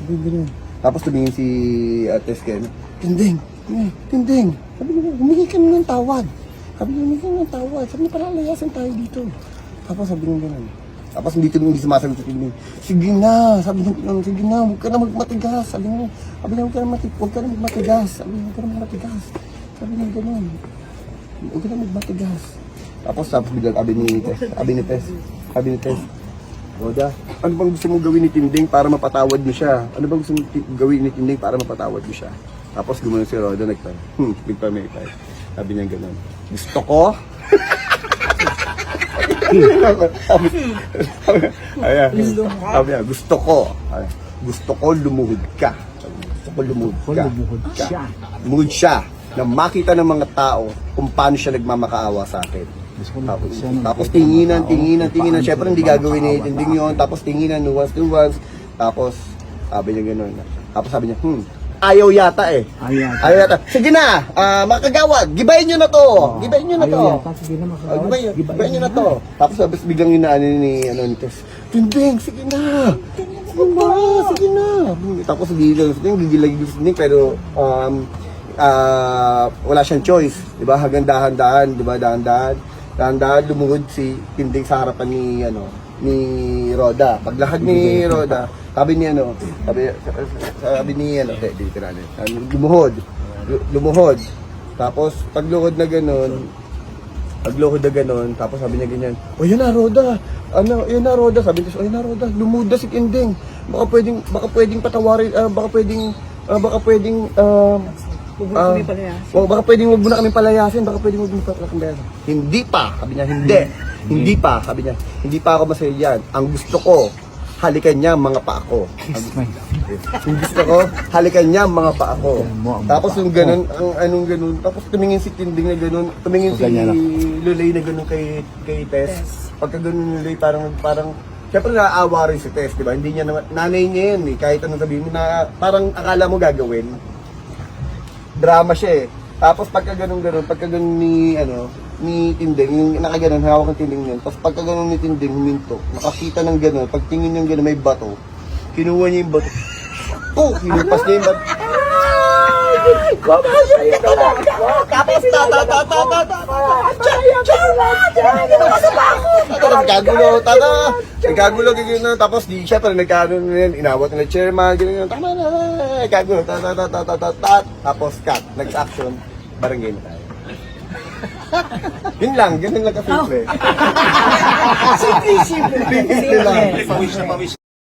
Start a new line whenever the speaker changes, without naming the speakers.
Sabi ko ganun. Tapos tumingin si Ate Ken, Tinding, Tinding. Sabi ko, humingi ka ng tawad. Sabi ko, humingi ka ng tawad. Sabi niya, palalayasan tayo dito. Tapos sabi niya ganun. Tapos hindi sumasagot si Tinding. Sige na, sabi niya, sige na, huwag ka na magmatigas. Sabi niya, huwag ka na magmatigas. Sabi niya, huwag ka na magmatigas. Sabi niya ganun. Huwag ka na magmatigas. Tapos biglang sabi ni Tess, Roda, ano bang gusto mong gawin ni Tinding para mapatawad mo siya? Ano bang gusto mong gawin ni Tinding para mapatawad mo siya? Tapos gumanon si Roda, nagpamitay. Sabi niya gano'n, gusto ko? Sabi niya, gusto ko lumuhod ka. Gusto ko lumuhod ka. Lumuhod siya na makita ng mga tao kung paano siya nagmamakaawa sa akin. Tapos tinginan. Siyempre hindi gagawin ni Tinding yun. Tapos tinginan, nuwas. Tapos sabi niya gano'n. Tapos sabi niya, ayaw yata eh. Ayaw yata. Sige na, makagawad, gibayin nyo na to. Gibayin nyo na to. Gibayin nyo na to. Tapos biglang inaano ni Tess, Tinding, sige na. Sige na. Tapos gigilagin si Tinding pero wala siyang choice. Diba? Hanggang dahan-dahan. Diba? Dahan-dahan lumuhod si Tinding sa harapan ni Roda. Paglahad ni Roda, sabi ni lumuhod. Tapos pagluhod na ganun, tapos sabi niya ganyan, "O yan na Roda. Yan na Roda." Sabi niya, "O yan na Roda, lumuhod na si Tinding. Baka pwedeng patawarin, baka pwedeng baka pwedeng wag mo na kami palayasin, Hindi pa, sabi niya, hindi pa, sabi niya, hindi pa ako masaya diyan. Ang gusto ko, halikan niya mga paa ko. Ang gusto ko, halikan niya mga paa ko. Tapos yung ganun, ganun, tapos tumingin si Tinding na ganun, tumingin si Lulay na ganun kay Tess. Pagka ganun Lulay, parang siyempre naaawa rin si Tess, di ba? Hindi niya naman, nanay niya yun eh, kahit anong sabihin mo na parang akala mo gagawin. Drama siya eh. Tapos pagka ganun ni Tinding, yung nakaganon, hawak ng Tinding yun. Tapos pagka ganun ni Tinding, huminto, nakakita ng ganun, pagtingin yung ganun, may bato. Kinuha niya yung bato. Hinupas niya yung bato. Nagkagulo, tapos di siya, pero inawat na chairman, gano'n, tama na, nagkagulo, tapos cut, nag-action, barangay na tayo. Yun lang, ganun lang ka-simple. Simple lang.